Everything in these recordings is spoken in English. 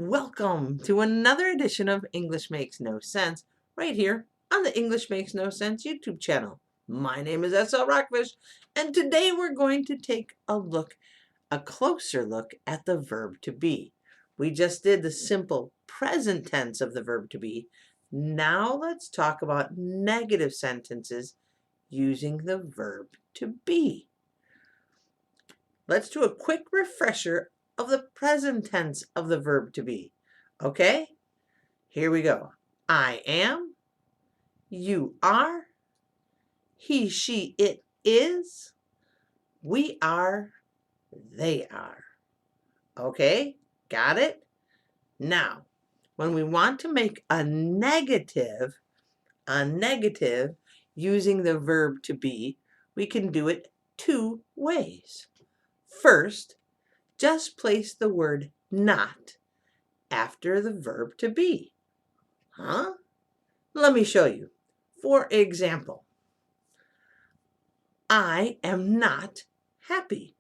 Welcome to another edition of English Makes No Sense, right here on the English Makes No Sense YouTube channel. My name is S.L. Rockfish, and today we're going to take a closer look at the verb to be. We just did the simple present tense of the verb to be. Now let's talk about negative sentences using the verb to be. Let's do a quick refresher of the present tense of the verb to be. Okay? Here we go. I am, you are, he, she, it is, we are, they are. Okay? Got it? Now, when we want to make a negative using the verb to be, we can do it two ways. First, just place the word not after the verb to be. Huh? Let me show you. For example, I am not happy.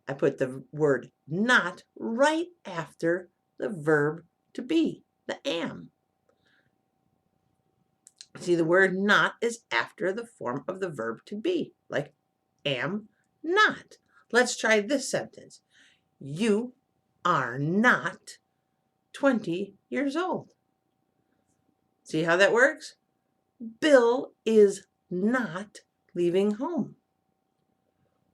I put the word not right after the verb to be, the am. See, the word not is after the form of the verb to be, like am not. Let's try this sentence. You are not 20 years old. See how that works? Bill is not leaving home.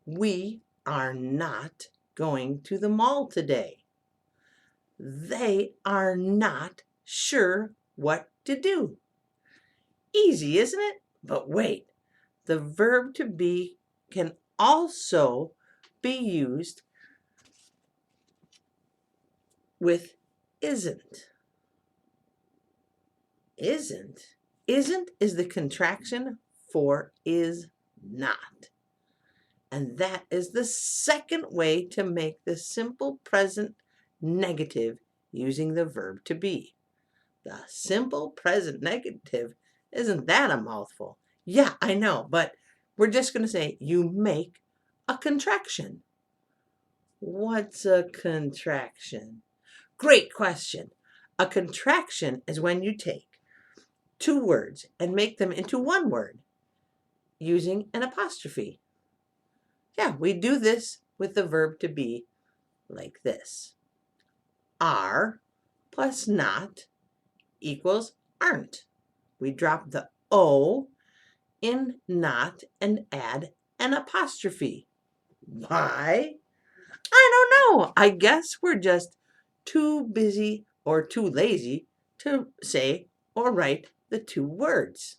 We are not going to the mall today. They are not sure what to do. Easy, isn't it? But wait, the verb to be can also be used with isn't. Isn't. Isn't is the contraction for is not. And that is the second way to make the simple present negative using the verb to be. The simple present negative, isn't that a mouthful? Yeah, I know, but we're just going to say you make a contraction. What's a contraction? Great question. A contraction is when you take two words and make them into one word using an apostrophe. Yeah, we do this with the verb to be like this. Are plus not equals aren't. We drop the O in not and add an apostrophe. Why? I don't know. I guess we're just too busy or too lazy to say or write the two words.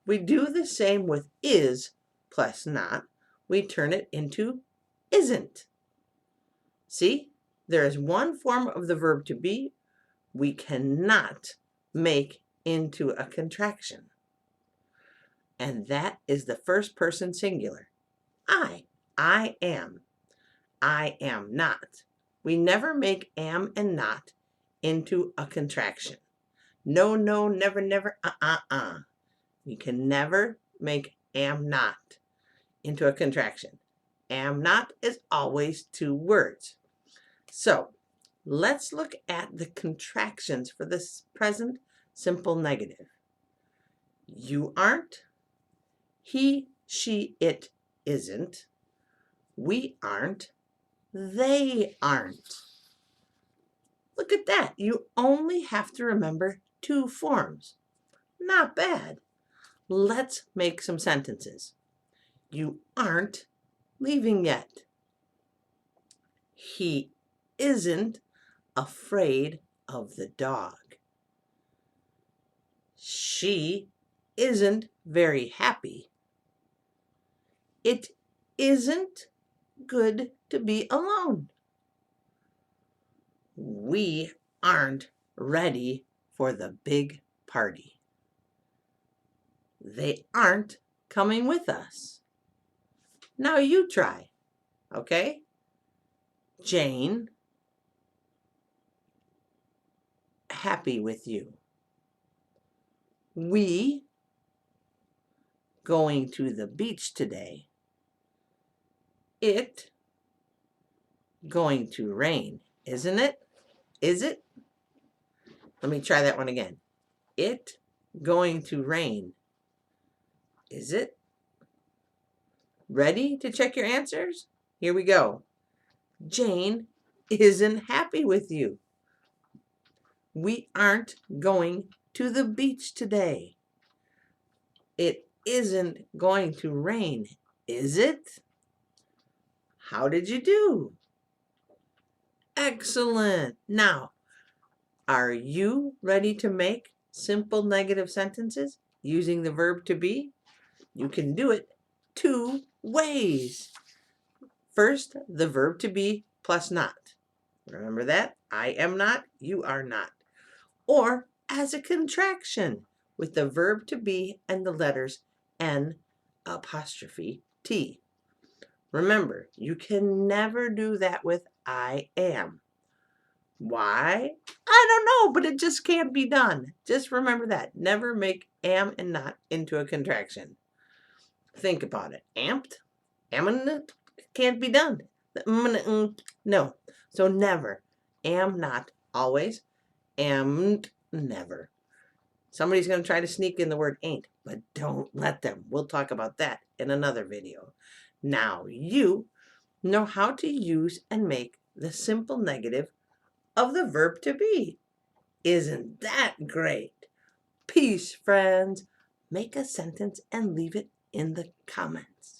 We do the same with is plus not. We turn it into isn't. See, there is one form of the verb to be we cannot make into a contraction. And that is the first person singular. I am. I am not. We never make am and not into a contraction. No, no, never, never, You can never make am not into a contraction. Am not is always two words. So let's look at the contractions for this present simple negative. You aren't. He, she, it isn't. We aren't. They aren't. Look at that. You only have to remember two forms. Not bad. Let's make some sentences. You aren't leaving yet. He isn't afraid of the dog. She isn't very happy. It isn't good to be alone. We aren't ready for the big party. They aren't coming with us. Now you try, okay? Jane, happy with you. We, going to the beach today. It, going to rain. Isn't it? Is it? Let me try that one again. It going to rain. Is it? Ready to check your answers? Here we go. Jane isn't happy with you. We aren't going to the beach today. It isn't going to rain, is it? How did you do? Excellent. Now, are you ready to make simple negative sentences using the verb to be? You can do it 2 ways. First, the verb to be plus not. Remember that? I am not, you are not. Or as a contraction with the verb to be and the letters N apostrophe T. Remember, you can never do that with I am. Why? I don't know, but it just can't be done. Just remember that. Never make am and not into a contraction. Think about it. Amped, am, can't be done. No. So never. Am not always. Am never. Somebody's going to try to sneak in the word ain't, but don't let them. We'll talk about that in another video. Now you know how to use and make the simple negative of the verb to be. Isn't that great? Peace, friends. Make a sentence and leave it in the comments.